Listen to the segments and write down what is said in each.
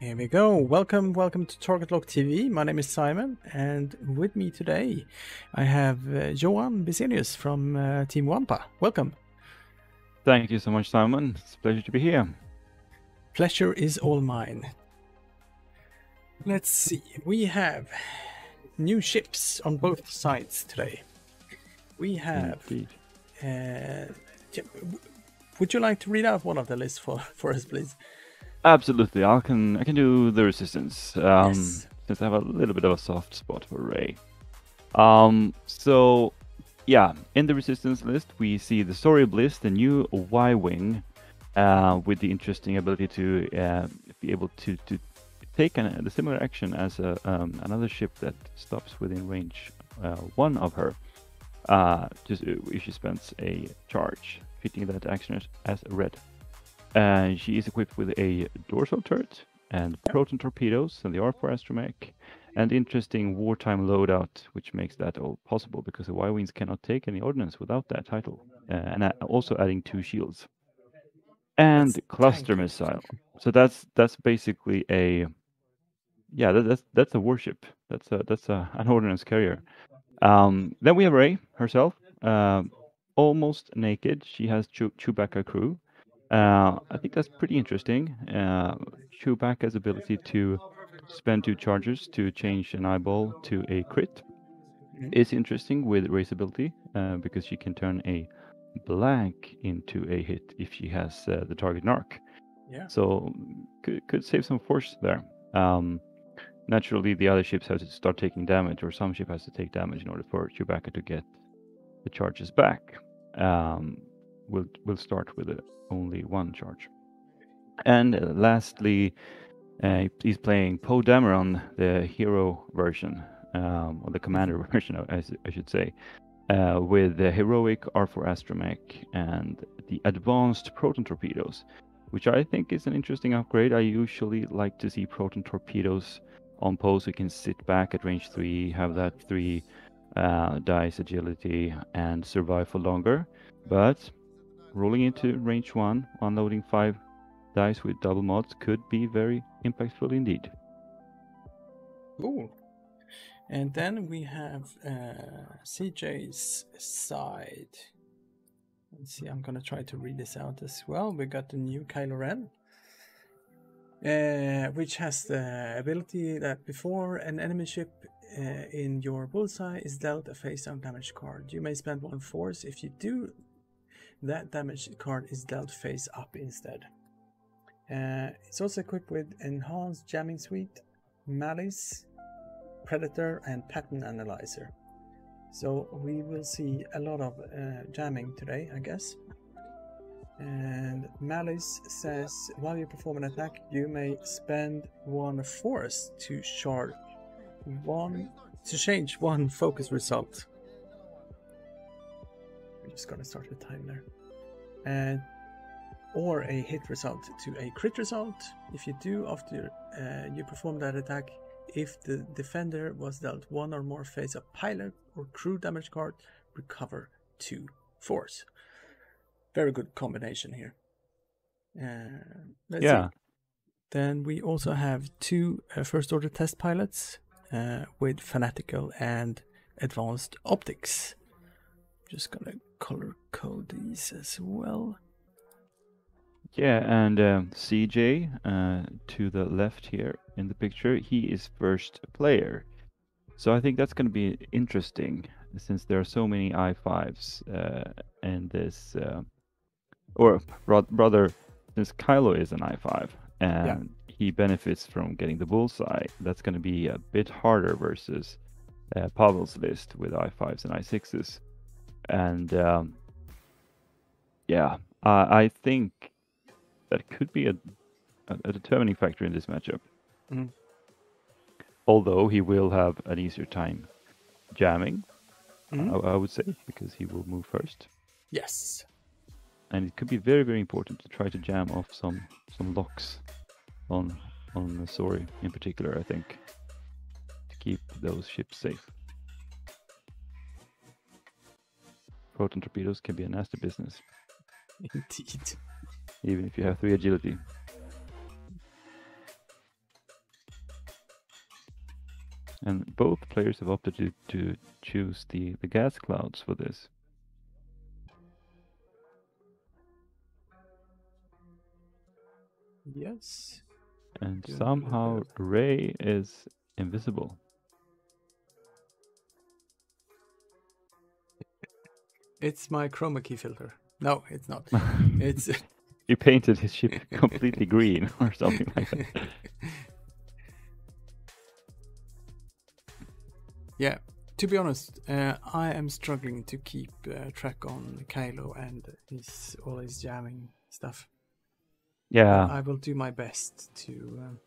Here we go. Welcome to TargetLockTV. My name is Simon, and with me today I have Johan Bisenius from Team Wampa. Welcome. Thank you so much, Simon. It's a pleasure to be here. Pleasure is all mine. Let's see. We have new ships on both sides today. We have... would you like to read out one of the lists for us, please? Absolutely. I can do the resistance. Yes. Since I have a little bit of a soft spot for Ray. So yeah, in the resistance list we see the Story Bliss, the new Y-wing, with the interesting ability to be able to take the similar action as another ship that stops within range one of her. Just if she spends a charge, treating that action as a red. She is equipped with a dorsal turret and proton torpedoes, and the R4 astromech, and interesting wartime loadout, which makes that all possible because the Y-wings cannot take any ordnance without that title, and also adding 2 shields and That's cluster missile. So that's basically a that's a warship. That's an ordnance carrier. Then we have Rey herself, almost naked. She has Chewbacca crew. I think that's pretty interesting. Chewbacca's ability to spend 2 charges to change an eyeball to a crit is interesting with Rey's ability, because she can turn a blank into a hit if she has the target narc. Yeah. So could save some force there. Naturally, the other ships have to start taking damage, or some ship has to take damage in order for Chewbacca to get the charges back. We'll start with only 1 charge. And lastly, he's playing Poe Dameron, the hero version, or the commander version, I should say, with the heroic R4 astromech and the advanced proton torpedoes, which I think is an interesting upgrade. I usually like to see proton torpedoes on Poe, so you can sit back at range 3, have that 3 dice agility, and survive for longer. But rolling into range 1, unloading 5 dice with double mods could be very impactful indeed. Cool. And then we have CJ's side. Let's see, I'm gonna try to read this out as well. We got the new Kylo Ren, which has the ability that before an enemy ship in your bullseye is dealt a face-down damage card, you may spend 1 force. If you do, that damage card is dealt face up instead. It's also equipped with enhanced jamming suite, malice, predator, and pattern analyzer. So we will see a lot of jamming today, I guess. And malice says while you perform an attack, you may spend 1 force to change 1 focus result. We're just gonna start the time there. And or a hit result to a crit result. If you do, after you perform that attack, if the defender was dealt 1 or more face-up pilot or crew damage card, recover 2 force. Very good combination here. Let's see. Then we also have 2 first order test pilots with fanatical and advanced optics. Just gonna color code these as well. Yeah, and CJ to the left here in the picture, he is first player. So I think that's going to be interesting, since there are so many I5s in this, or rather, since Kylo is an I5 and he benefits from getting the bullseye, that's going to be a bit harder versus Paweł's list with I5s and I6s. And I think that could be a determining factor in this matchup. Mm. Although he will have an easier time jamming, I would say, because he will move first. Yes. And it could be very, very important to try to jam off some locks on the Sori in particular, I think, to keep those ships safe. Proton torpedoes can be a nasty business. Indeed. Even if you have 3 agility. and both players have opted to choose the gas clouds for this. Yes. And Doing a somehow little bit Ray is invisible. It's my chroma key filter. No, it's not. It's You painted his ship completely green or something like that. Yeah, to be honest, I am struggling to keep track on Kylo and all his jamming stuff. Yeah. But I will do my best to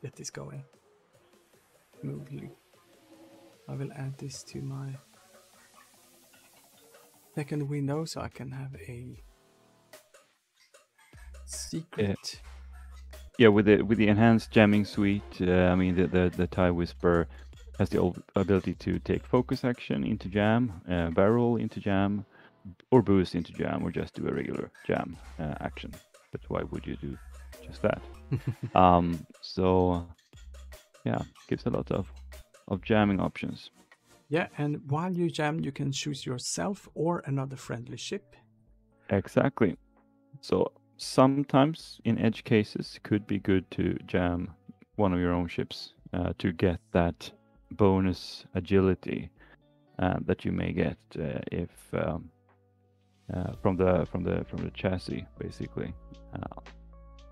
get this going smoothly. I will add this to my second window so I can have a secret. Yeah, with the enhanced jamming suite, I mean the TIE Whisper has the ability to take focus action into jam, barrel into jam, or boost into jam, or just do a regular jam action. But why would you do just that? So yeah, gives a lot of jamming options. Yeah, and while you jam, you can choose yourself or another friendly ship. Exactly. So sometimes in edge cases could be good to jam one of your own ships to get that bonus agility that you may get if from the chassis basically.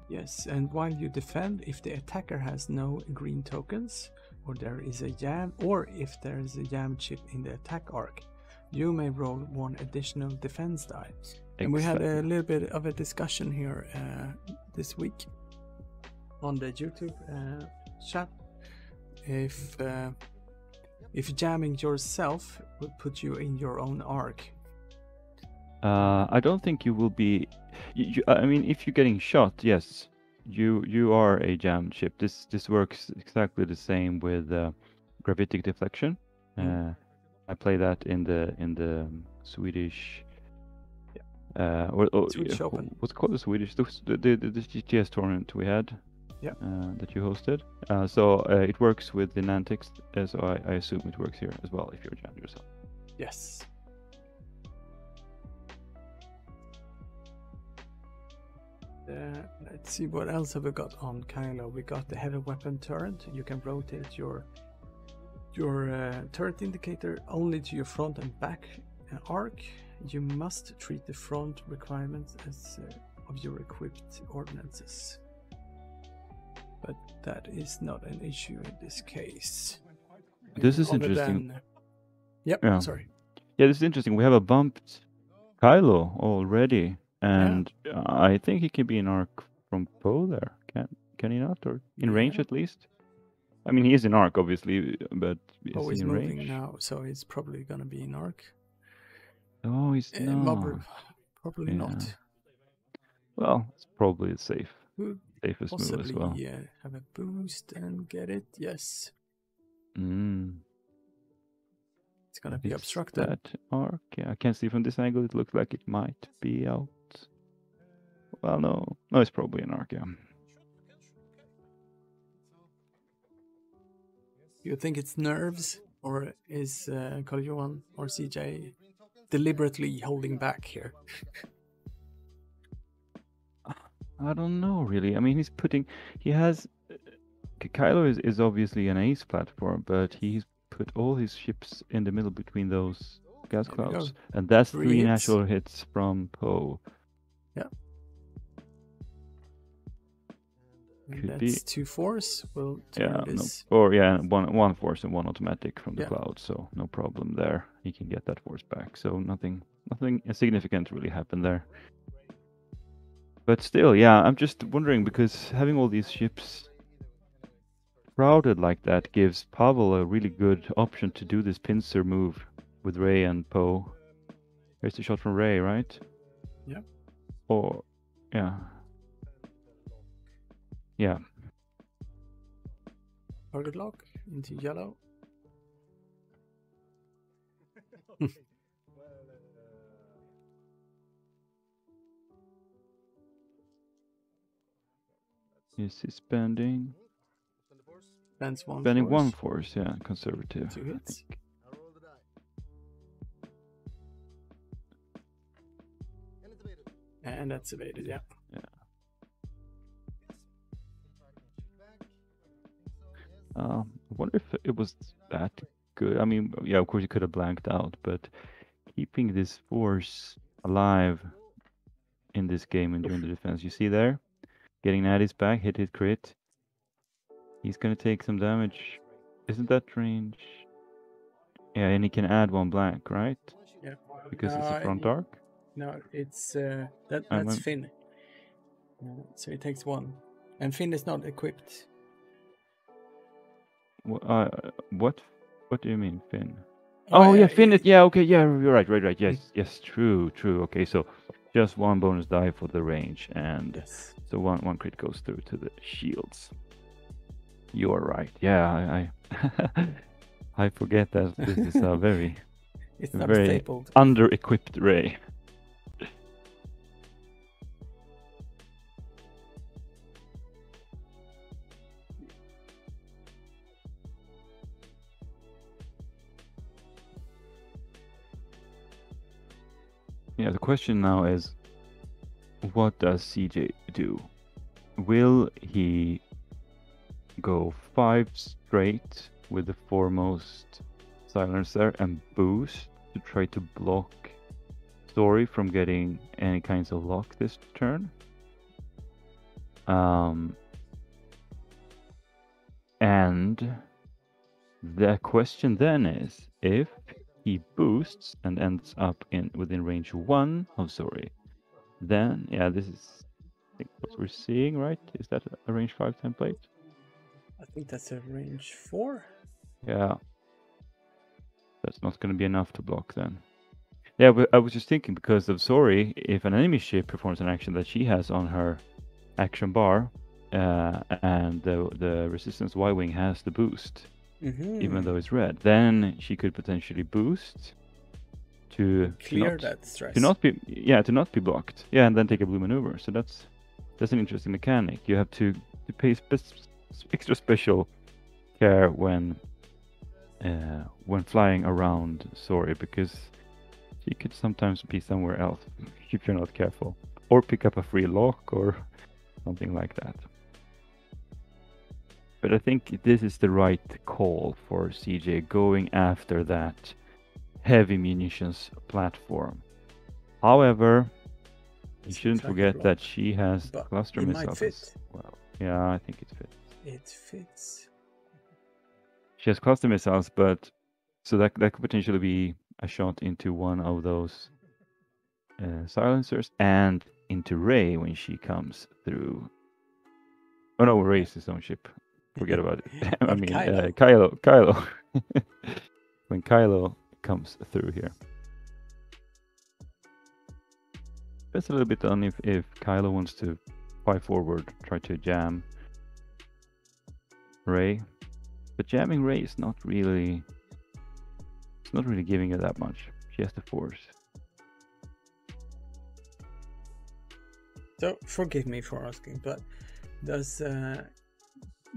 Yes, and while you defend, if the attacker has no green tokens, or there is a jam, or if there is a jam chip in the attack arc, you may roll one additional defense die. And we had a little bit of a discussion here this week on the YouTube chat. If jamming yourself would put you in your own arc. I don't think you will be. I mean, if you're getting shot, yes, you are a jammed ship. This works exactly the same with gravitic deflection. I play that in the Swedish. Swedish Open. What's it called, the Swedish the GTS tournament we had. Yeah. That you hosted. So it works with the Nantics, so I assume it works here as well if you're jammed yourself. Yes. Let's see, what else have we got on Kylo? We got the heavy weapon turret. You can rotate your turret indicator only to your front and back arc. You must treat the front requirements as of your equipped ordnances. But that is not an issue in this case. This is interesting. Yep, yeah. Sorry. Yeah, this is interesting. We have a bumped Kylo already. And I think he can be an arc from Poe there. Can he not? Or in range at least? I mean, he is in arc, obviously, but is he in moving range now, so he's probably going to be in arc. Oh, he's not. Probably not. Well, it's probably safe. Safest possibly, move as well. Yeah, have a boost and get it. Yes. It's going to be obstructed. That arc, yeah, I can see from this angle. It looks like it might be out. Well, no, it's probably an arc, yeah. You think it's nerves, or is Johan or CJ deliberately holding back here? I don't know, really. I mean, Kylo is obviously an ace platform, but he's put all his ships in the middle between those gas clouds, and that's three natural hits from Poe. Yeah. That's 2 force. We'll turn this. One force and one automatic from the cloud, so no problem there. He can get that force back. So nothing significant really happened there. But still, yeah, I'm just wondering, because having all these ships crowded like that gives Paweł a really good option to do this pincer move with Ray and Poe. Here's the shot from Ray, right? Yeah. Or, yeah. Yeah. Target lock into yellow. Is he spending? Spends one Spending force. one force, yeah, conservative. 2 hits. And that's evaded, yeah. Yeah. I wonder if it was that good. I mean, yeah, of course you could have blanked out, but keeping this force alive in this game and during the defense, you see there, getting Natty's back, hit crit. He's gonna take some damage. Isn't that range? Yeah, and he can add 1 blank, right? Yeah. Because it's a front arc. No, it's that's Finn. So he takes 1, and Finn is not equipped. What? What do you mean, Finn? Oh, yeah, Finn. Yeah, okay, yeah, you're right. Yes, true. Okay, so just 1 bonus die for the range, and yes. So one crit goes through to the shields. You are right. Yeah, I forget that this is a very it's not very stapled. under-equipped Ray. Yeah, the question now is, what does CJ do? Will he go 5 straight with the foremost silencer and boost to try to block Story from getting any kinds of lock this turn? And the question then is, if he boosts and ends up within range 1 of Story, then yeah, this is I think what we're seeing, right? Is that a range 5 template? I think that's a range 4. Yeah. That's not going to be enough to block then. Yeah, but I was just thinking, because of Sori, if an enemy ship performs an action that she has on her action bar, and the resistance Y-wing has the boost, even though it's red, then she could potentially boost to clear that stress. To not be blocked. Yeah, and then take a blue maneuver. So that's an interesting mechanic. You have to pay extra special care when flying around Sori, because she could sometimes be somewhere else if you're not careful, or pick up a free lock or something like that. But I think this is the right call for CJ, going after that heavy munitions platform. However, you shouldn't forget that she has cluster missiles as well. Yeah, I think it fits. It fits. She has cluster missiles, but so that could potentially be a shot into one of those silencers and into Rey when she comes through. Oh no, Rey's his own ship. Forget about it. I mean, Kylo. When Kylo comes through here. Depends a little bit on if Kylo wants to fly forward, try to jam Rey. But jamming Rey is not really... It's not really giving her that much. She has the Force. So, forgive me for asking, but does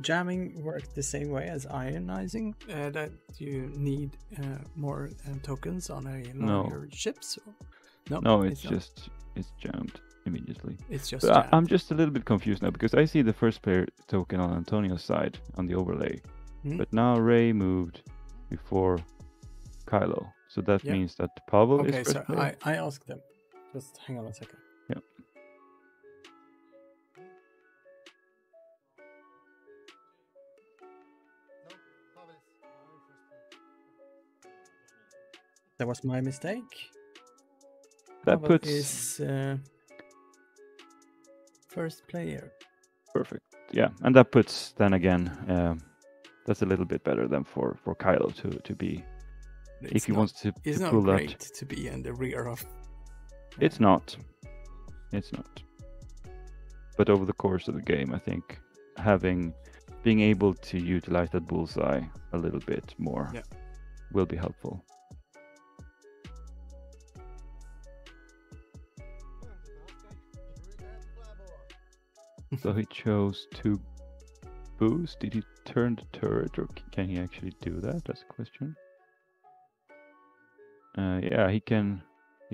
jamming work the same way as ionizing? That you need more tokens on a longer ships? No, it's just it's jammed immediately. It's just jammed. I'm just a little bit confused now, because I see the first player token on Antoniu's side on the overlay. But now Rey moved before Kylo. So that means that Paweł is first player. Okay, so I asked them. Just hang on a second. Yeah. That was my mistake. That Paweł puts is first player. Perfect. Yeah, and that puts then again that's a little bit better than for Kylo to be. If he wants to it's pull not great that. to be in the rear of. It's not. It's not. But over the course of the game, I think being able to utilize that bullseye a little bit more will be helpful. So he chose to boost. Did he turn the turret, or can he actually do that? That's a question. Yeah, he can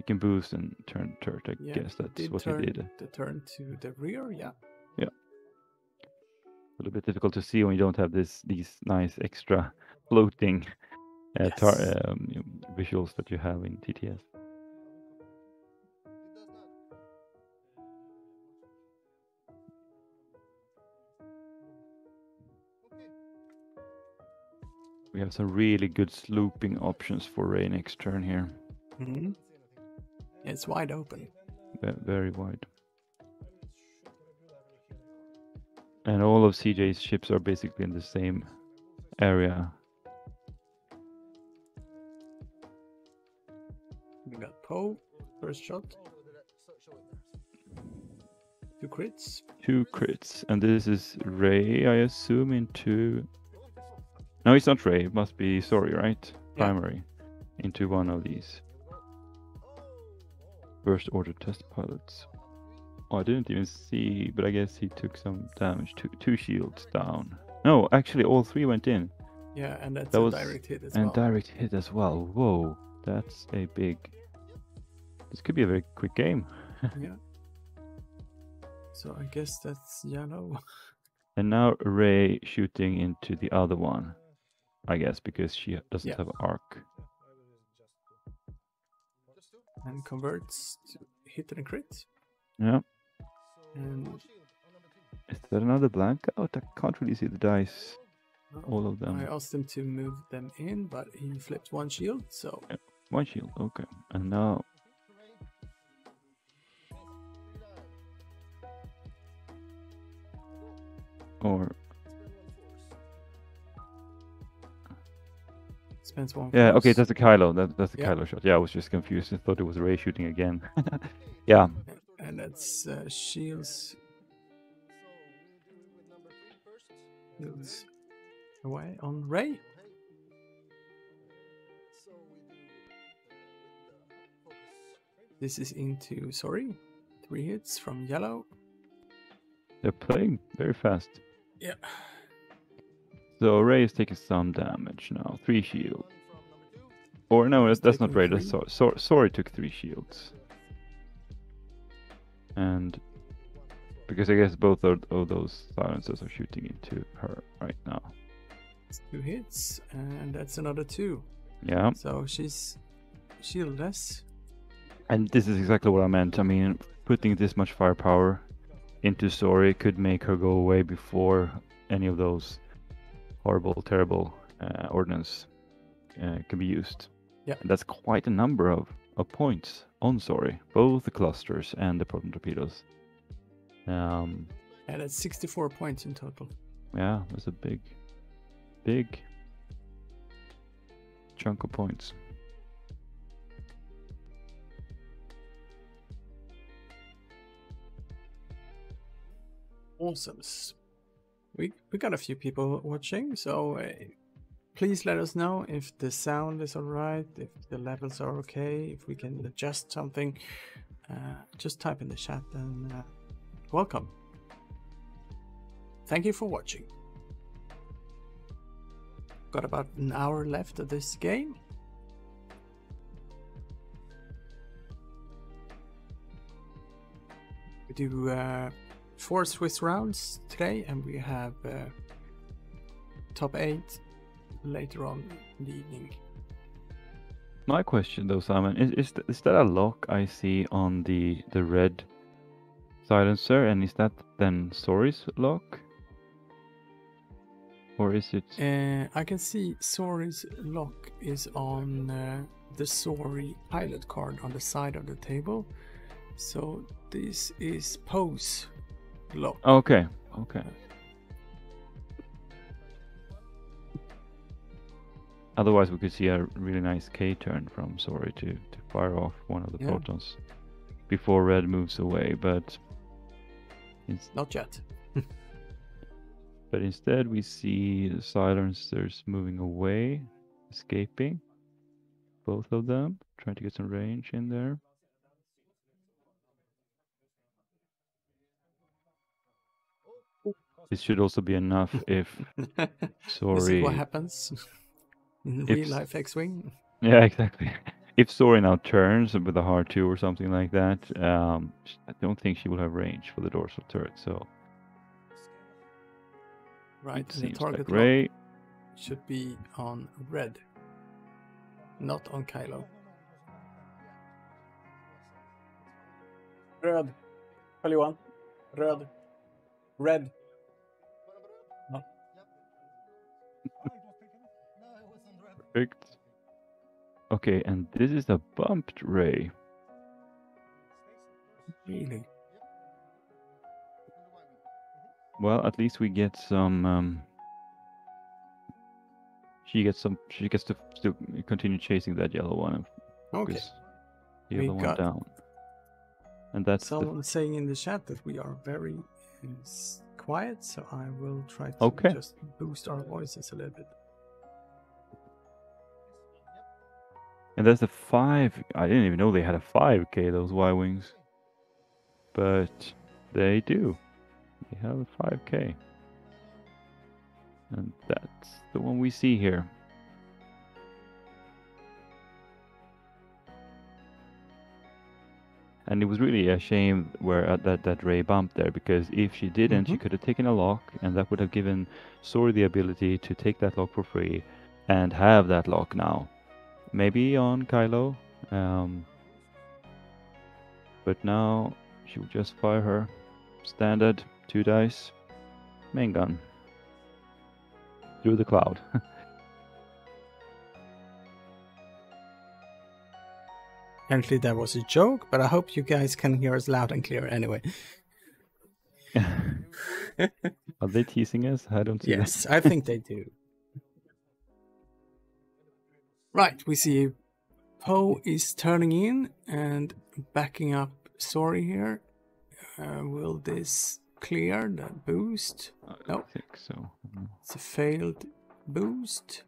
boost and turn the turret. I guess that's what he did. The turn to the rear, yeah. Yeah. A little bit difficult to see when you don't have these nice extra floating visuals that you have in TTS. We have some really good slooping options for Ray next turn here. Mm-hmm. It's wide open. Very wide. And all of CJ's ships are basically in the same area. We got Poe, first shot. 2 crits. 2 crits. And this is Ray, I assume, into... No, it's not Ray. It must be Sorry, right? Primary. Into one of these. First order test pilots. Oh, I didn't even see, but I guess he took some damage. 2 shields down. No, actually all 3 went in. Yeah, and that was direct hit as well. And direct hit as well. Whoa, that's a big... This could be a very quick game. Yeah. So I guess that's yellow. And now Ray shooting into the other one. I guess because she doesn't have arc. And converts to hit and crit. Yeah. And is that another blank out? I can't really see the dice. All of them. I asked him to move them in, but he flipped 1 shield, so... Yeah, 1 shield, okay. And now... Or... Spends 1 Yeah, force. okay, that's the Kylo. That's the Kylo shot. Yeah, I was just confused. I thought it was Ray shooting again. Yeah. And that's shields. Shields away on Ray. This is into Sorry. 3 hits from yellow. They're playing very fast. Yeah. So Ray is taking some damage now. 3 shield. Or no, that's not Ray. That's Sorry took 3 shields. And because I guess both of those silencers are shooting into her right now. It's 2 hits, and that's another 2. Yeah. So she's shieldless. And this is exactly what I meant. I mean, putting this much firepower into Sorry could make her go away before any of those horrible, terrible ordnance can be used. Yeah. And that's quite a number of points on Sorry, both the clusters and the proton torpedoes. And it's 64 points in total. Yeah, that's a big chunk of points. Awesome. We got a few people watching, so please let us know if the sound is alright, if the levels are okay, if we can adjust something. Just type in the chat and welcome. Thank you for watching. Got about an hour left of this game. We do 4 Swiss rounds today, and we have top 8 later on in the evening. My question though, Simon, is that a lock I see on the red silencer, and is that then Sorry's lock? Or is it... I can see Sorry's lock is on the Sorry pilot card on the side of the table. So this is Poe's lock. Okay. Otherwise we could see a really nice K-turn from Sorry to fire off one of the protons before red moves away, but... Not yet. But instead we see the silencers moving away, escaping. Both of them, trying to get some range in there. This should also be enough if This is what Sori. happens in If real life X-Wing. Yeah, exactly. If Sori now turns with a hard 2 or something like that, I don't think she will have range for the dorsal turret. So Right, it and the seems target like lock Ray. should be on red, not on Kylo. Röd. Carl Johan. Röd. Red. No. Perfect. Okay, and this is a bumped Ray. Really? Well, at least we get some. She gets to still continue chasing that yellow one and Okay. focus the yellow one got down. And that's someone saying in the chat that we are very quiet, so I will try to Okay. just boost our voices a little bit. And that's the 5. I didn't even know they had a 5K, those Y-Wings. But they do. They have a 5K. And that's the one we see here. And it was really a shame where that Ray bumped there, because if she didn't, she could have taken a lock, and that would have given Sori the ability to take that lock for free and have that lock now. Maybe on Kylo. But now she will just fire her standard 2 dice main gun through the cloud. Apparently that was a joke, but I hope you guys can hear us loud and clear anyway. Are they teasing us? I don't see Yes, that. I think they do. Right, we see Poe is turning in and backing up Sori here. Will this clear the boost? I No, don't think so. it's a failed boost.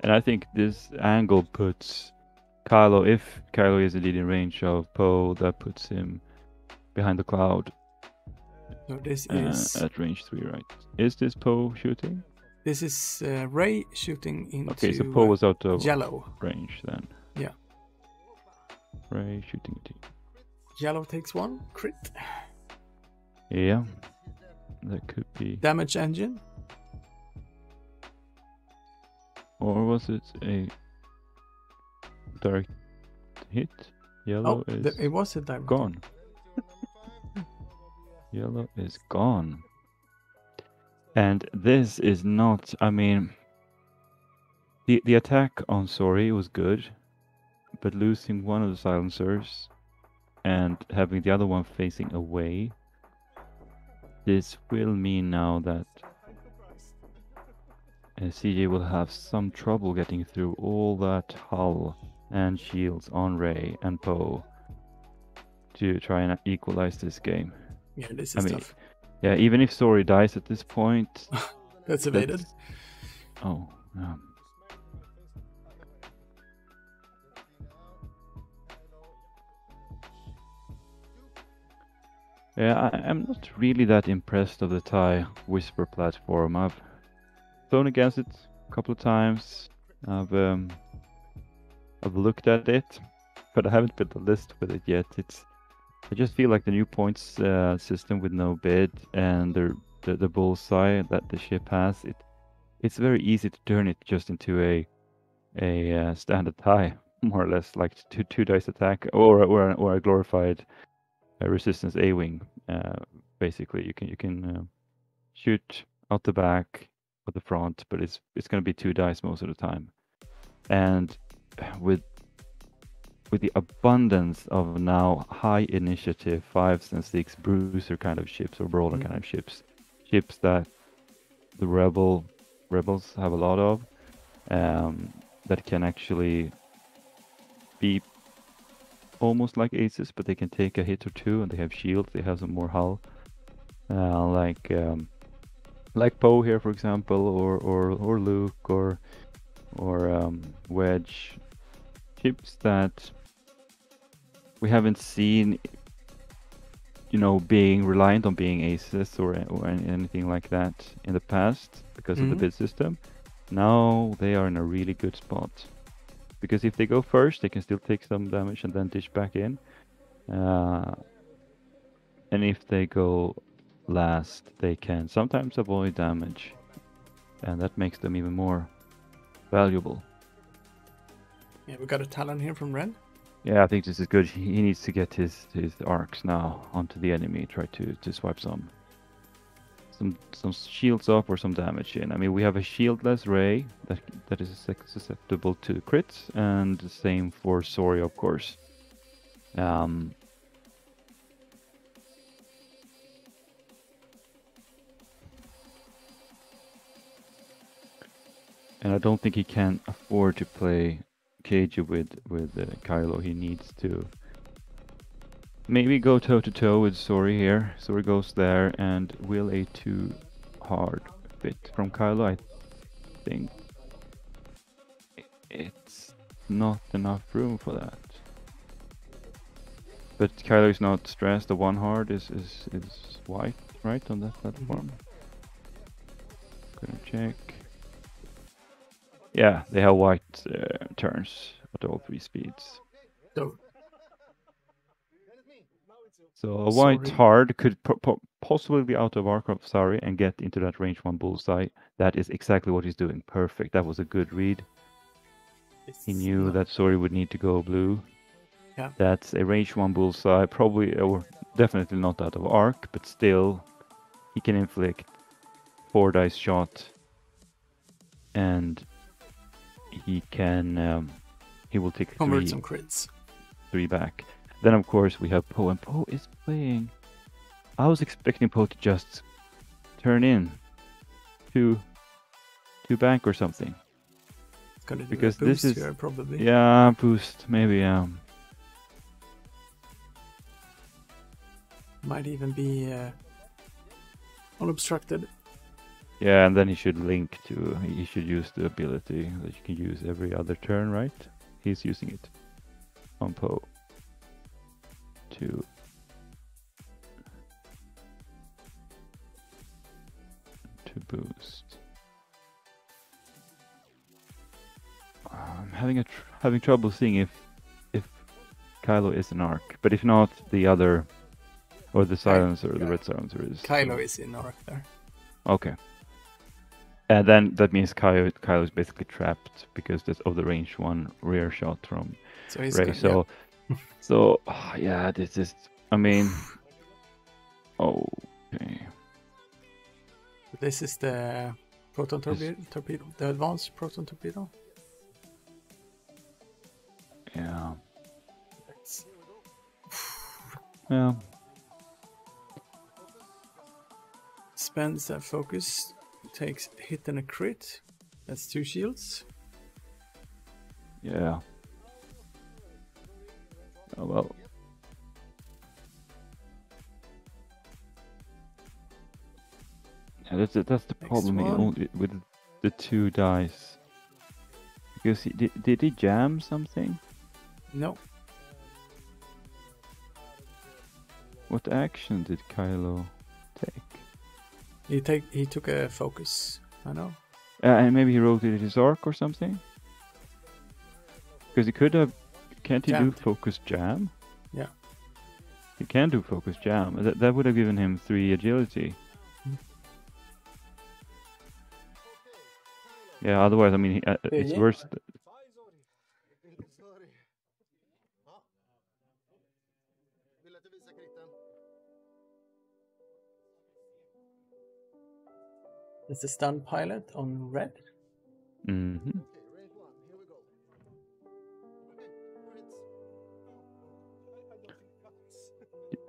And I think this angle puts Kylo, if Kylo is indeed in range of Poe, that puts him behind the cloud. So this is at range 3, right? Is this Poe shooting? This is Rey shooting into Okay, so Poe was out of yellow range then. Yeah. Rey shooting at Yellow takes 1 crit. Yeah, that could be. Damage engine. Or was it a direct hit? Yellow is it was a direct gone. Yellow is gone. And this is not, I mean, the attack on Sori was good, but losing one of the silencers and having the other one facing away, this will mean now that CJ will have some trouble getting through all that hull and shields on Rey and Poe to try and equalize this game. Yeah, this is tough. Yeah, even if Sori dies at this point... That's evaded. Oh, yeah, I'm not really that impressed of the TIE Whisper platform. I've flown against it a couple of times. I've looked at it, but I haven't built a list with it yet. I just feel like the new points system with no bid and the bullseye that the ship has, it's very easy to turn it just into a standard TIE, more or less, like two dice attack or a glorified resistance A-wing. Basically, you can shoot out the back or the front, but it's going to be 2 dice most of the time. And with the abundance of now high initiative 5s and 6 bruiser kind of ships or brawler kind of ships that the rebels have a lot of, that can actually be almost like aces, but they can take a hit or 2, and they have shields, they have some more hull, like Poe here, for example, or Luke, or Wedge. ships that we haven't seen, you know, being reliant on being aces or anything like that in the past because of the bid system. Now they are in a really good spot. Because if they go first, they can still take some damage and then dish back in. And if they go last, they can sometimes avoid damage. And that makes them even more valuable. Yeah, we got a talon here from Ren. Yeah, I think this is good. He needs to get his arcs now onto the enemy. Try to swipe some shields off or some damage in. I mean, we have a shieldless Ray that is susceptible to crits, and the same for Sori, of course. And I don't think he can afford to play Keiju with Kylo. He needs to maybe go toe to toe with Sori here. Sori goes there, and will a too hard fit from Kylo? I think it's not enough room for that. But Kylo is not stressed. The one hard is white, right, on that platform. Gonna check. Yeah, they have white turns at all 3 speeds. So a white hard could possibly be out of arc of Sari and get into that range 1 bullseye. That is exactly what he's doing. Perfect. That was a good read. He knew that Sori would need to go blue. Yeah. That's a range 1 bullseye. Probably, or definitely not out of arc, but still, he can inflict 4 dice shot, and he can. He will take convert some crits. 3 back. Then of course we have Poe, and Poe is playing. I was expecting Poe to just turn in to bank or something. It's gonna do because a boost this is here, probably. Yeah, boost maybe. Might even be unobstructed. Yeah, and then he should link to. He should use the ability that you can use every other turn, right? He's using it on Poe to boost. I'm having trouble seeing if Kylo is an arc, but if not, the other or the silencer, the red silencer is. Kylo is in arc there. Okay. And then that means Kylo is basically trapped because of the range 1 rear shot from Rey. So yeah, this is. I mean, okay. This is the proton torpedo, the advanced proton torpedo. Yeah. Yeah. Spends that focus, takes a hit and a crit. That's 2 shields. Yeah. Oh well. Yeah, that's the problem only with the 2 dice. Because did he jam something? No. What action did Kylo take? He took a focus. I know. And maybe he rotated his arc or something. Because he could have. Can't he do focus jam? Yeah. He can do focus jam. That would have given him 3 agility. Yeah. Otherwise, I mean, it's worse. It's a stun pilot on red. Mm-hmm.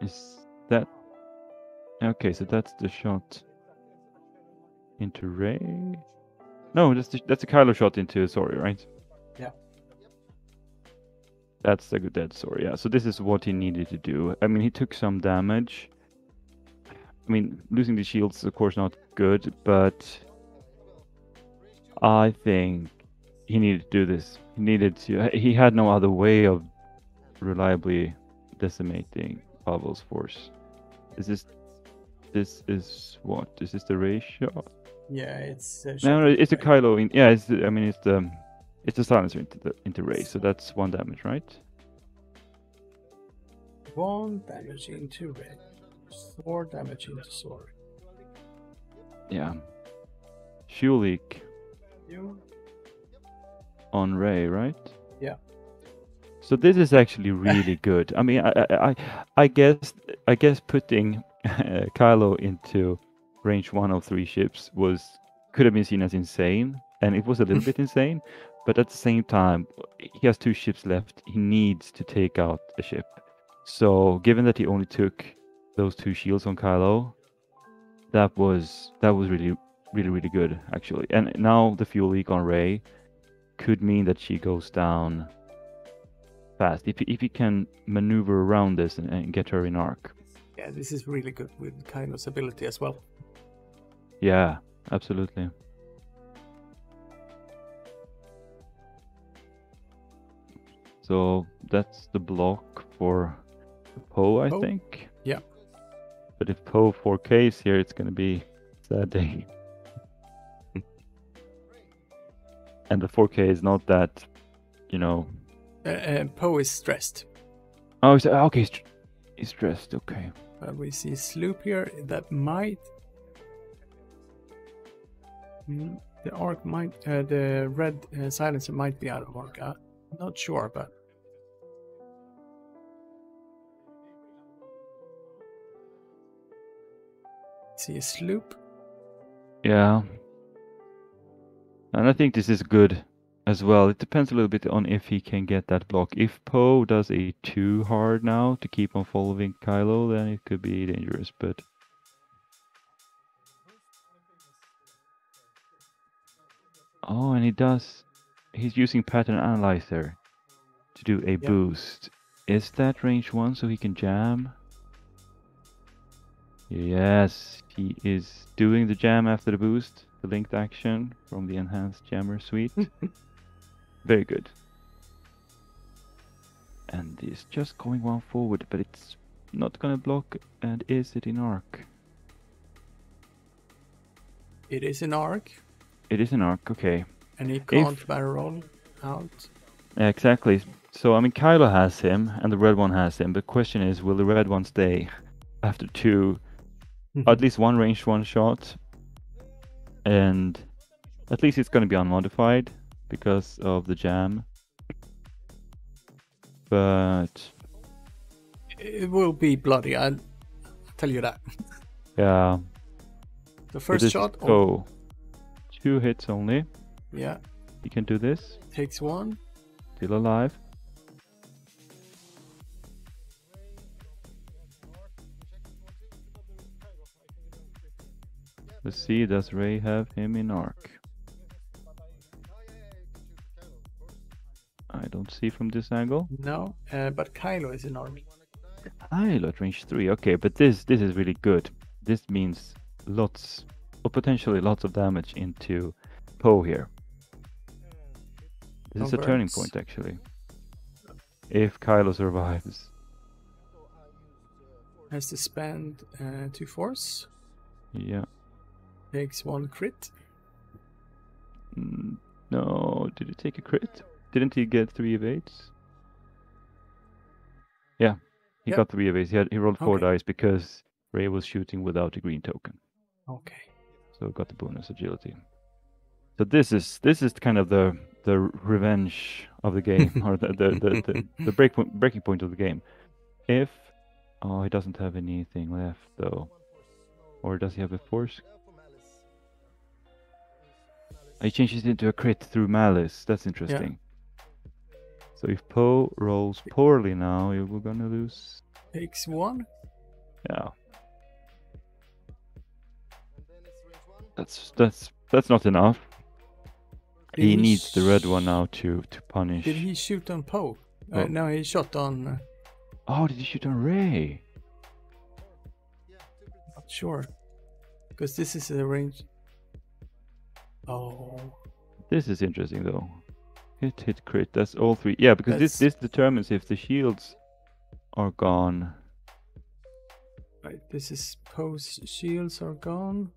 Is that okay? So that's the shot into Rey. No, that's a Kylo shot into Sori, right? Yeah. That's a good dead Sori. Yeah. So this is what he needed to do. I mean, he took some damage. I mean, losing the shields, of course, not good, but I think he needed to do this. He needed to. He had no other way of reliably decimating Pavel's force. Is this? This is what? Is this the Ray shot? Yeah, it's No, it's a Kylo. Yeah, it's the, I mean it's the silencer into Ray. So that's 1 damage, right? 1 damage into Ray. 4 damage into Sword. Yeah. Fuel leak on Ray, right? Yeah. So this is actually really good. I mean, I guess putting Kylo into range 1 of 3 ships could have been seen as insane, and it was a little bit insane. But at the same time, he has 2 ships left. He needs to take out a ship. So given that he only took those 2 shields on Kylo, that was really good actually. And now the fuel leak on Rey could mean that she goes down fast if he can maneuver around this and get her in arc. Yeah, this is really good with Kylo's ability as well. Yeah, absolutely. So that's the block for Poe, I think. Yeah. But if Poe 4Ks here, it's gonna be a sad day. And the 4K is not that, you know. Poe is stressed. Oh, okay, he's stressed. Okay. We see Sloop here that might. The arc might. The red silencer might be out of arc. I'm not sure, but. See a Sloop. Yeah. And I think this is good as well. It depends a little bit on if he can get that block. If Poe does a too hard now to keep on following Kylo, then it could be dangerous, but... Oh, and he's using Pattern Analyzer to do a boost. Is that range 1 so he can jam? Yes, he is doing the jam after the boost. The linked action from the enhanced jammer suite. Very good. And he's just going 1 forward, but it's not gonna block. And is it in arc? It is in arc. It is in arc, okay. And he can't barrel out. Exactly. So I mean, Kylo has him, and the red one has him. The question is, will the red one stay after 2? At least 1 ranged 1 shot, and at least it's going to be unmodified because of the jam. But it will be bloody, I'll tell you that. Yeah. The first shot. Oh, 2 hits only. Yeah. He can do this. Takes 1. Still alive. Let's see, does Rey have him in arc? I don't see from this angle. No, but Kylo is in arc. Kylo at range 3, okay, but this is really good. This means lots, or potentially lots of damage into Poe here. This is a turning point actually. If Kylo survives. Has to spend 2 force. Yeah. Takes 1 crit. No, did he take a crit? Didn't he get 3 evades? Yeah, he got 3 evades. He rolled 4 dice because Rey was shooting without a green token. Okay. So got the bonus agility. So this is kind of the revenge of the game, or the breaking point of the game. If he doesn't have anything left though, or does he have a force? He changes it into a crit through malice. That's interesting. Yeah. So if Poe rolls poorly now, we're gonna lose. Takes 1. Yeah. That's not enough. He needs the red one now to punish. Did he shoot on Poe? No, he shot on. Oh, did he shoot on Rey? Not sure, because this is the range. Oh. This is interesting though. hit, crit. That's all 3. Yeah, because That's... this determines if the shields are gone. Right, this is Poe's shields are gone.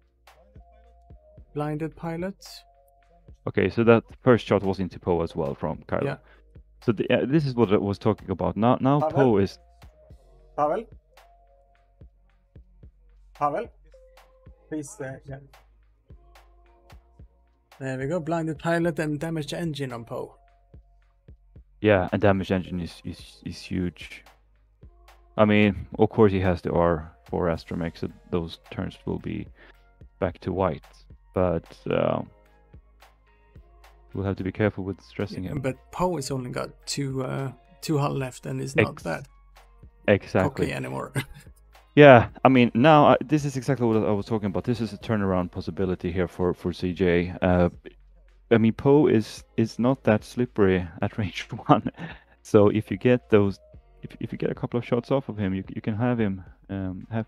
Blinded pilot. Okay, so that first shot was into Poe as well from Kylo. Yeah. So this is what I was talking about. Now Paweł? Poe is... Paweł? Paweł? Please, yeah. There we go. Blinded pilot and damaged engine on Poe. Yeah, and damage engine is huge. I mean, of course he has the R4 astromech, so those turns will be back to white. But we'll have to be careful with stressing him. But Poe has only got two hull left and is not that exactly cocky anymore. Yeah, I mean, now this is exactly what I was talking about. This is a turnaround possibility here for CJ. I mean, Poe is not that slippery at range 1. So if you get those, if you get a couple of shots off of him, you can have him have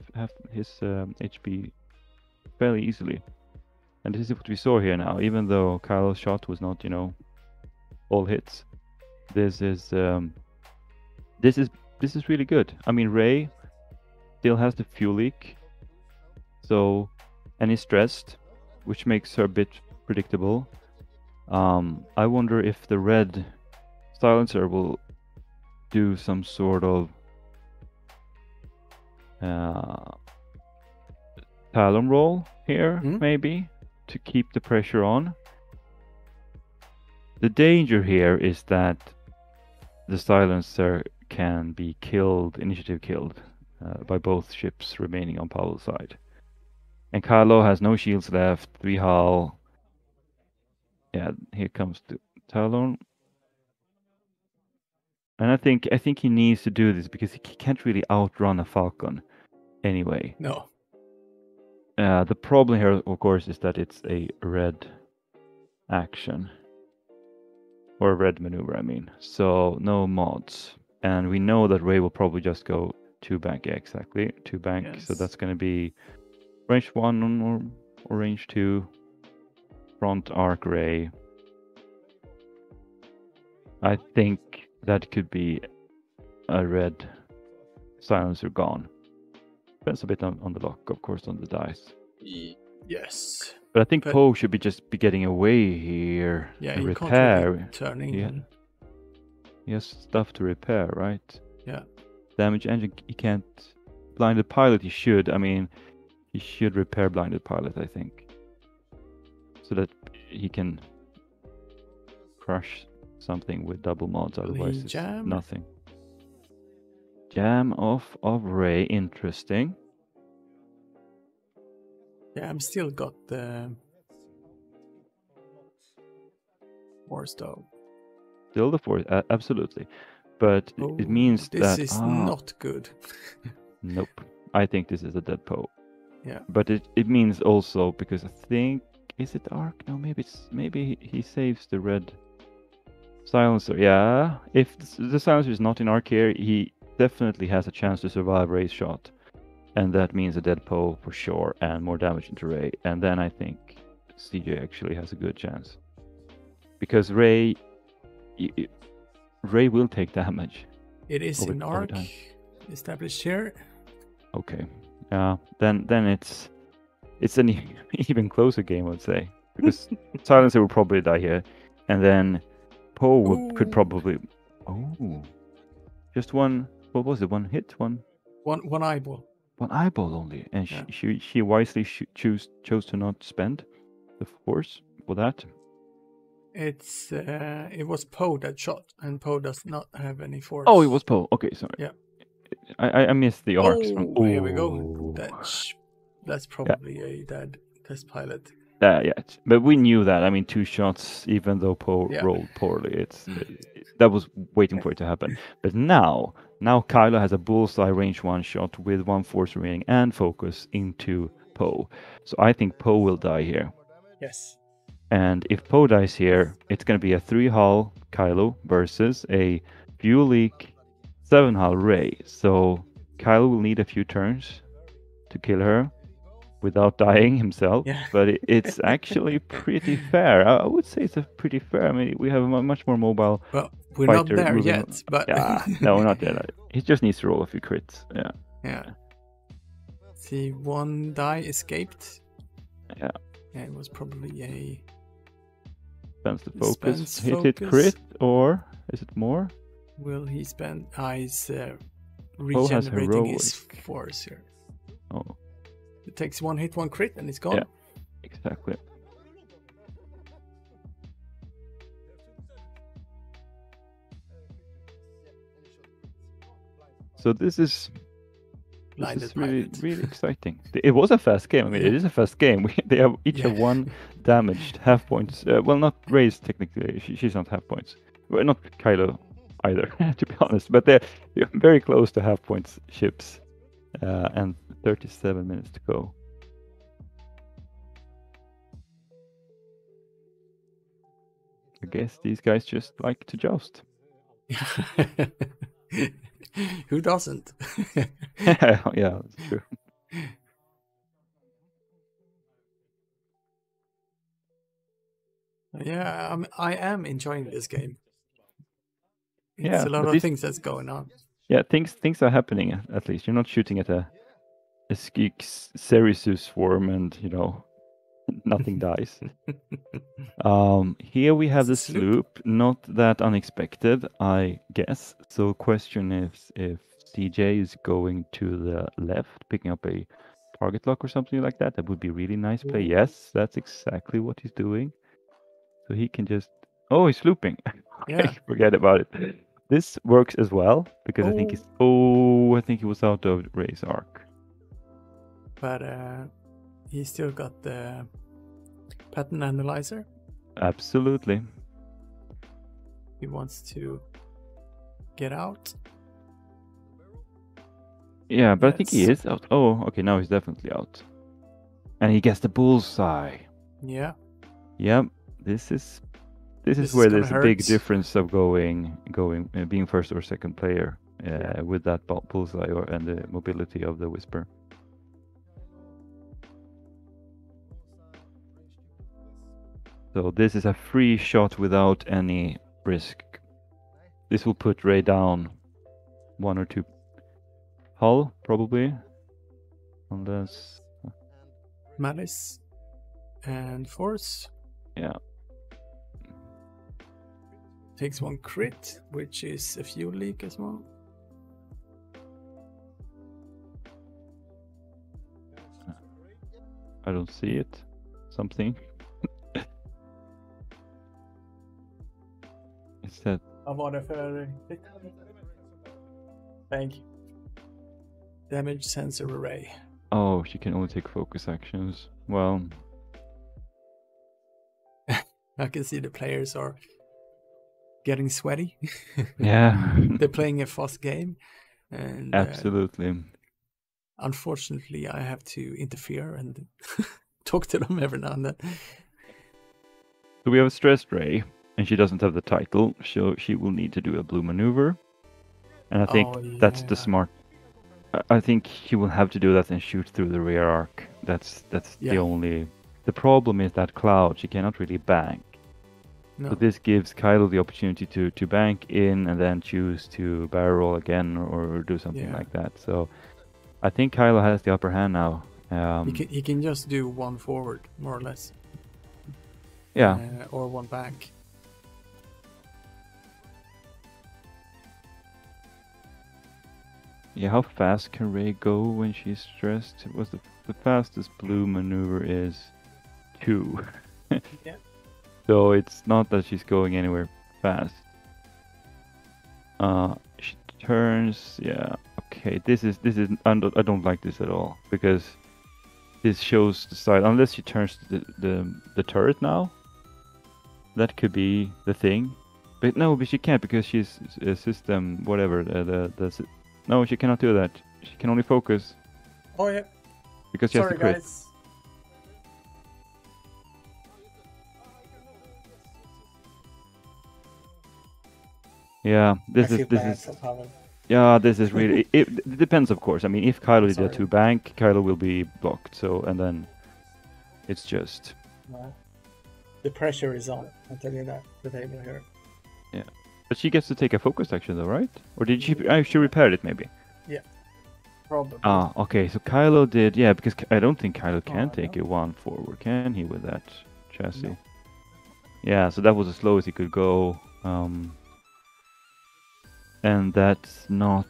his HP fairly easily. And this is what we saw here now. Even though Kylo's shot was not, all hits, this is really good. I mean, Rey still has the fuel leak, and is stressed, which makes her a bit predictable. I wonder if the red silencer will do some sort of Talon roll here, maybe, to keep the pressure on. The danger here is that the silencer can be killed, initiative killed, by both ships remaining on Pawe's side. And Kylo has no shields left, 3 hull. Yeah, here comes the Talon. And I think he needs to do this because he can't really outrun a Falcon anyway. No. The problem here, of course, is that it's a red action. Or a red maneuver, I mean. So, no mods. And we know that Rey will probably just go 2 bank. Yeah, exactly. 2 bank. Yes. So that's going to be range 1 or range 2. Front arc Rey. I think that could be a red silencer gone. Depends a bit on the lock, of course, on the dice. Yes. But I think Poe should be getting away here. Yeah, and he repair. Can't really turning. Yeah. He has stuff to repair, right? Yeah. Damage engine, he can't. Blinded pilot, he should. I mean, he should repair blinded pilot, I think. So that he can crush something with double mods, otherwise it's nothing. Jam off of Rey, interesting. Yeah, I'm still got the Force though. Still the Force, absolutely. But it means this that... This is not good. Nope. I think this is a dead Poe. Yeah. But it means also, because I think... Is it arc? No, maybe he saves the red silencer. Yeah, if the silencer is not in arc here, he definitely has a chance to survive Rey's shot. And that means a dead Poe for sure, and more damage into Rey. And then I think CJ actually has a good chance. Because Rey will take damage. It is in arc, established here. Okay. Then it's an even closer game, I would say. Because silencer will probably die here. And then Poe could probably... Oh. Just one... What was it? One hit? One eyeball. One eyeball only. And she wisely chose to not spend the Force for that. It was Poe that shot, and Poe does not have any Force. Oh, it was Poe. Okay, sorry. Yeah. I missed the arcs. Here we go. That's probably a dead test pilot. Yeah, but we knew that. I mean, 2 shots, even though Poe rolled poorly, that was waiting for it to happen. But now Kylo has a bullseye range 1 shot with 1 Force remaining and focus into Poe. So I think Poe will die here. Yes. And if Poe dies here, it's going to be a 3 hull Kylo versus a fuel leak 7 hull Rey. So Kylo will need a few turns to kill her. without dying himself. Yeah. But it's actually pretty fair. I would say it's a pretty fair. I mean, we have a much more mobile Well, we're fighter not there moving. yet, but Yeah, no, not yet. He just needs to roll a few crits. Yeah. yeah. See, one die escaped. Yeah. Yeah, it was probably a Spends the focus. Spends Hit it focus. crit, or is it more? Will he spend? He's has regenerating his heroic. force here. Oh, It takes one hit, one crit, and it's gone. Yeah. exactly. So this is Blinded really, pilot. really exciting. It was a fast game. I mean, it is a fast game. They have each have one damaged half points. Well, not raised technically. She's not half points. Well, not Kylo either, to be honest. But they're very close to half points ships, and 37 minutes to go. I guess these guys just like to joust. Who doesn't? Yeah, that's true. Yeah, I am enjoying this game. It's Yeah, a lot at of least- things that's going on. Yeah, things are happening. At least you're not shooting at a Ceresus form, and nothing dies. Here we have the sloop. Not that unexpected, I guess. So question is if CJ is going to the left, picking up a target lock or something like that. That would be really nice play. Yes, that's exactly what he's doing. So he can just... Oh, he's slooping. Okay, Yeah. forget about it. This works as well, because I think he's... Oh, I think he was out of Ray's arc. But he still got the pattern analyzer. Absolutely. He wants to get out. Yeah, but I think he Yes. is out. Oh, okay, now he's definitely out. And he gets the bullseye. Yeah. Yep, this is is where gonna there's a big hurt. difference of being first or second player with that bullseye and the mobility of the Whisper. So this is a free shot without any risk. This will put Ray down 1 or 2 hull, probably. Unless... Malice and force. Yeah. Takes one crit, which is a fuel leak as well. I don't see it. Something. Is that... Thank you. Damage sensor array. Oh, she can only take focus actions. Well... I can see the players are getting sweaty. Yeah. They're playing a fast game. And Absolutely. unfortunately, I have to interfere and talk to them every now and then. So we have a stressed Ray, and she doesn't have the title, so she will need to do a blue maneuver. And I think that's the smart... I think he will have to do that and shoot through the rear arc. That's the only... The problem is that cloud, she cannot really bank. No. So this gives Kylo the opportunity to bank in and then choose to barrel roll again or do something like that. So I think Kylo has the upper hand now. He can just do one forward, more or less. Yeah. Or one back. Yeah, how fast can Rey go when she's stressed? It was the fastest blue maneuver is 2. Yeah. So it's not that she's going anywhere fast. She turns. Yeah. Okay. This is. I don't like this at all because this shows the side. Unless she turns the turret now. That could be the thing, but no, but she can't because she's a system whatever. No, she cannot do that. She can only focus. Oh yeah. Because she has to crit. Guys. Yeah, this is Yeah, this is really. It depends, of course. I mean, if Kylo did a Sorry. 2-bank, Kylo will be blocked. So, and then it's just. The pressure is on. I'll tell you that. The table here. Yeah. But she gets to take a focused action, though, right? Or did she? She repaired it, maybe. Probably. Ah, okay. So Kylo did. Yeah, because I don't think Kylo can Oh, take no. a 1 forward, can he, with that chassis? No. Yeah. So that was as slow as he could go. And that's not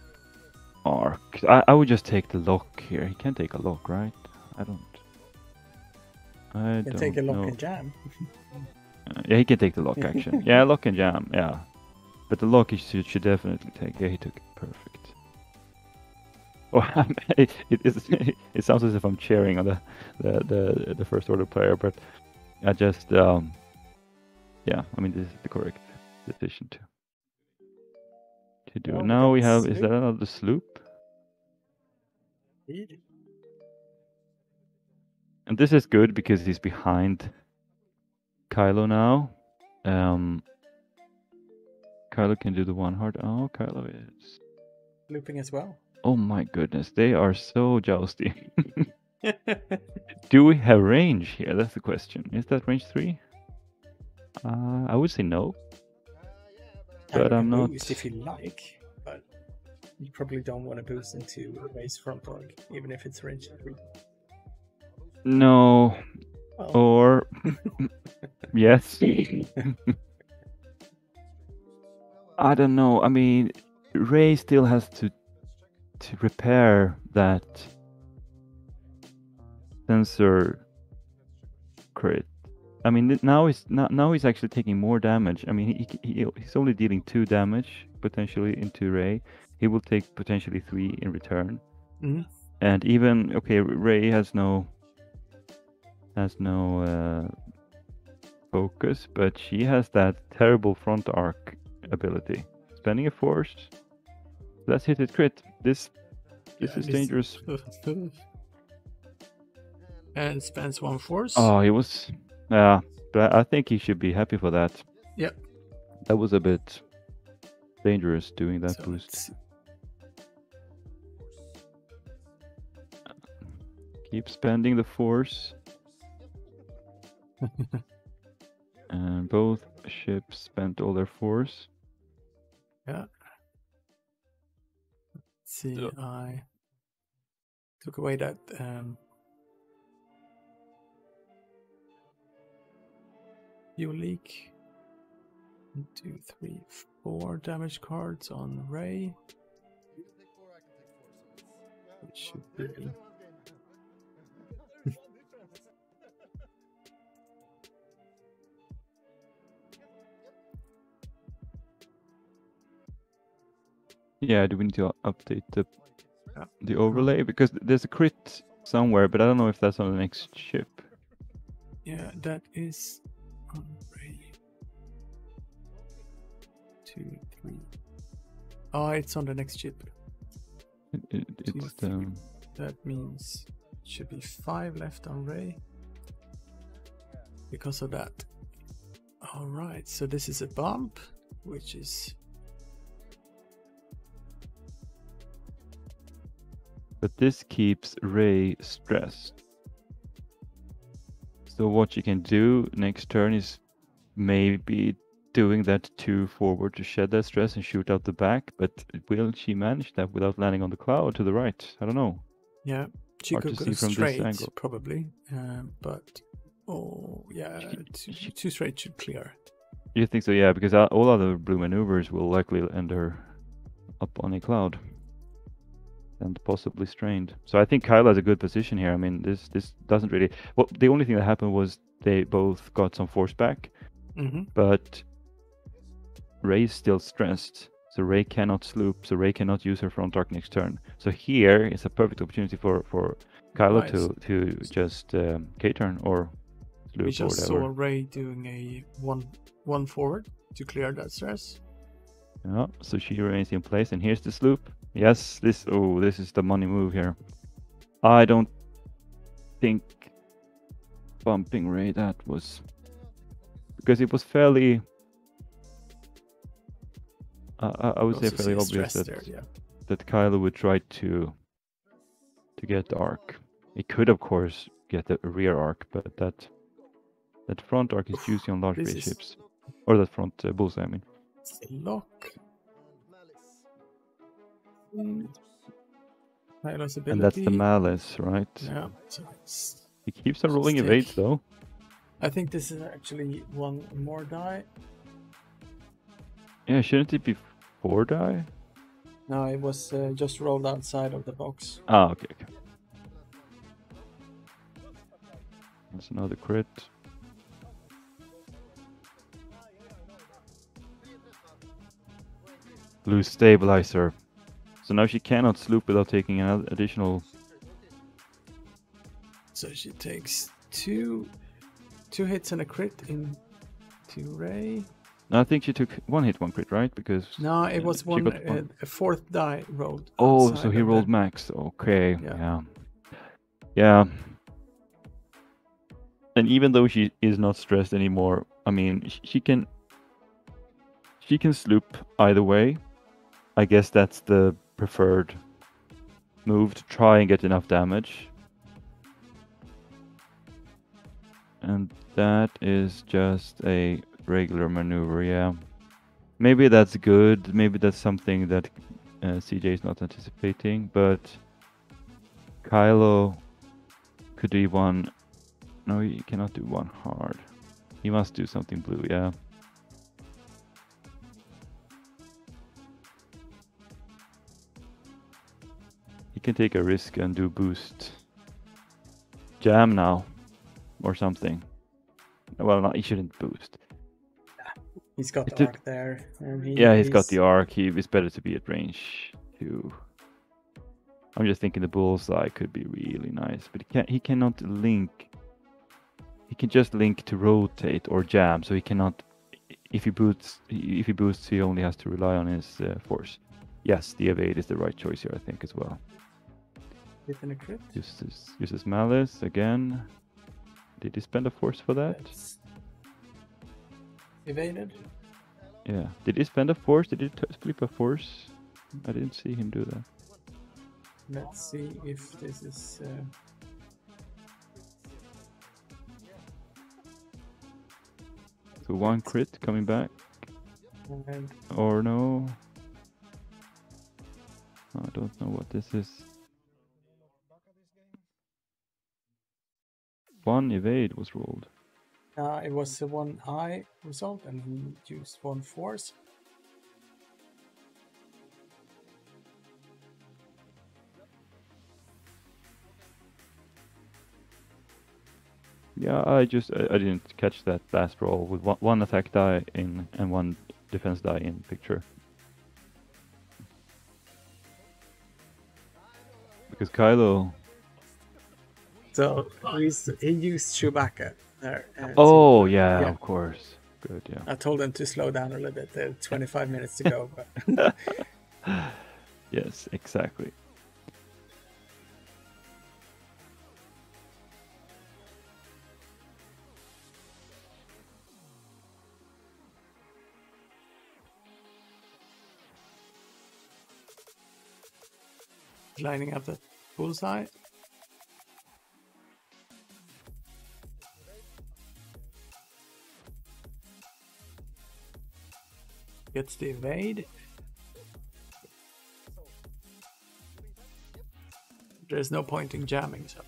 arc. I would just take the lock here. He can take a lock, right? I don't You can take a lock know. and jam. Yeah, he can take the lock action. Yeah, lock and jam. Yeah, but the lock he should definitely take. Yeah, he took it. Perfect. Oh, it sounds as if I'm cheering on the first order player, but I just yeah. I mean, this is the correct decision to do. Well, Now we have. Is sloop. that another sloop? And this is good because he's behind Kylo now. Kylo can do the 1 hard. Oh, Kylo is Looping as well. Oh my goodness, they are so jousty. Do we have range here? That's the question. Is that range 3? I would say no. But I'm not. Boost if you like, but you probably don't want to boost into race front arc, even if it's range 3. No. Well. Or yes. I don't know. I mean, Rey still has to repair that sensor crit. I mean, now he's actually taking more damage. I mean, he's only dealing 2 damage potentially into Rey. He will take potentially 3 in return. Mm-hmm. And even Rey has no focus, but she has that terrible front arc ability. Spending a force. Let's hit it crit. This is dangerous. And spends 1 force. Oh, he was. Yeah, but I think he should be happy for that. Yep. That was a bit dangerous doing that So boost. Keep spending the force. And both ships spent all their force. Yeah. Let's see, I took away that fuel leak. 1, 2, 3, 4 damage cards on Rey. It should be. Yeah, do we need to update the overlay? Because there's a crit somewhere, but I don't know if that's on the next ship. Yeah, that is on Rey. 2, 3. Oh, it's on the next ship. It's 2, 3. That means it should be 5 left on Rey. Because of that. Alright, so this is a bump, which is. But this keeps Rey stressed. So what you can do next turn is maybe doing that 2 forward to shed that stress and shoot out the back. But will she manage that without landing on the cloud to the right? I don't know. Yeah, she Hard could to go see from straight, this angle. probably. But oh yeah, two straight should clear. You think so? Yeah, because all other blue maneuvers will likely end her up on a cloud. And possibly strained. So I think Kylo has a good position here. I mean, this doesn't really. Well, the only thing that happened was they both got some force back, but Rey's still stressed, so Rey cannot sloop. So Rey cannot use her front arc next turn. So here is a perfect opportunity for Kylo to just K-turn or sloop. We just or saw whatever. Rey doing a one forward to clear that stress. Yeah, so she remains in place, and here's the sloop. Yes, this is the money move here. I don't think bumping Rey that was because it was fairly. I would say fairly obvious that. There, yeah. that Kylo would try to get the arc. He could, of course, get the rear arc, but that front arc is juicy on large This base is- ships. Or that front bullseye, I mean. It's a lock. Kylo's ability. And that's the malice, right? Yeah, so it's... He keeps on rolling Stick. evades, though. I think this is actually one more die. Yeah, shouldn't it be 4 die? No, it was just rolled outside of the box. Ah, okay. That's another crit. Blue stabilizer. So now she cannot sloop without taking an additional. So she takes two hits and a crit into Ray. No, I think she took 1 hit, 1 crit, right? Because No, it was she one got one. a fourth die rolled. Oh, outside so he of rolled the- max. Okay, Yeah. yeah. And even though she is not stressed anymore, I mean, she can sloop either way. I guess that's the preferred move, to try and get enough damage. And that is just a regular maneuver, yeah. Maybe that's good. Maybe that's something that CJ is not anticipating. But Kylo could do one. No, he cannot do one hard. He must do something blue, yeah. He can take a risk and do boost jam now or something. Well, no, he shouldn't boost. He's got It the did- arc there. And He's got the arc. It's better to be at range too. I'm just thinking the bullseye could be really nice, but he cannot link. He can just link to rotate or jam, so he cannot. If he boosts, he only has to rely on his force. Yes, the evade is the right choice here, I think, as well. Hit and a crit. Uses malice again. Did he spend a force for that? That's evaded. Yeah. Did he spend a force? Did he flip a force? I didn't see him do that. Let's see if this is. So 1 crit coming back, And or no? I don't know what this is. 1 evade was rolled. it was a 1 eye result, and he used 1 force. Yeah, I didn't catch that last roll with one attack die in and 1 defense die in picture. Because Kylo. So he used Chewbacca there. Oh yeah, yeah. of course. Good, yeah. I told him to slow down a little bit. 25 minutes to go. But Yes, exactly. lining up the bullseye. Gets the evade. There's no point in jamming, so.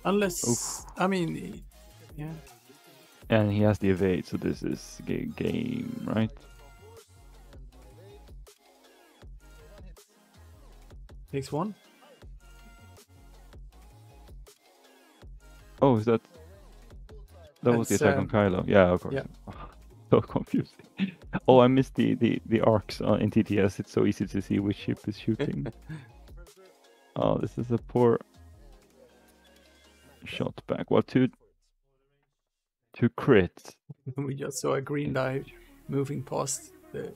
Unless, Oof. I mean, yeah. And he has the evade, so this is game, right? Takes 1. Oh, is that... That was the That's, attack on Kylo. Yeah, of course. yeah. So confusing. Oh, I missed the arcs in TTS. It's so easy to see which ship is shooting. Oh, this is a poor shot back. Well, two crits. We just saw a green die moving past the...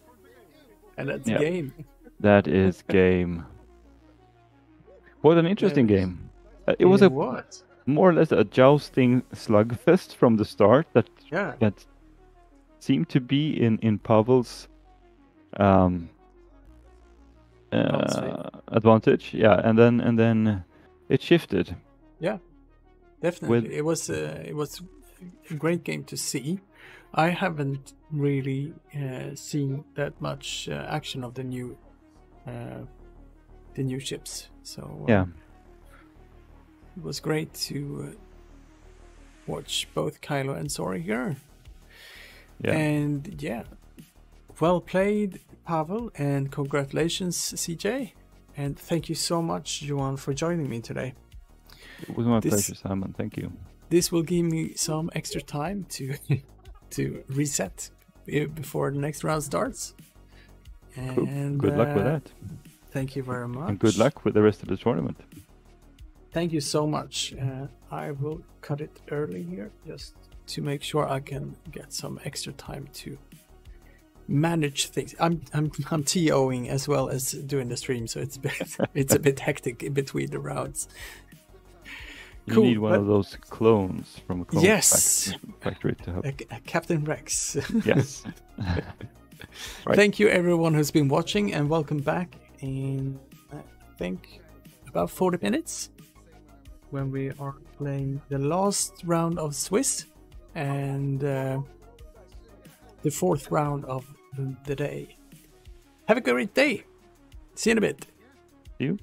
And that's Yep. game. That is game. What an interesting Yes. game. It was a What? more or less a jousting slugfest from the start. Yeah. That seemed to be in Pavel's advantage. Yeah, and then it shifted. Yeah, definitely. With- It was a great game to see. I haven't really seen that much action of the new ships, so Yeah, it was great to watch both Kylo and Sora here. yeah. And yeah, well played, Pavel, and congratulations, CJ. And thank you so much, Johan, for joining me today. It was my pleasure, Simon. Thank you. This will give me some extra time to to reset before the next round starts. Cool. And Good luck with that. Thank you very much. And good luck with the rest of the tournament. Thank you so much. I will cut it early here just to make sure I can get some extra time to manage things. I'm TOing as well as doing the stream, so it's a bit hectic in between the rounds. You Cool, need one but- of those clones from a clone Yes. factory to help. Captain Rex. Yes. Right. Thank you everyone who's been watching, and welcome back in I think about 40 minutes when we are playing the last round of Swiss and the fourth round of the day. Have a great day. See you in a bit. You.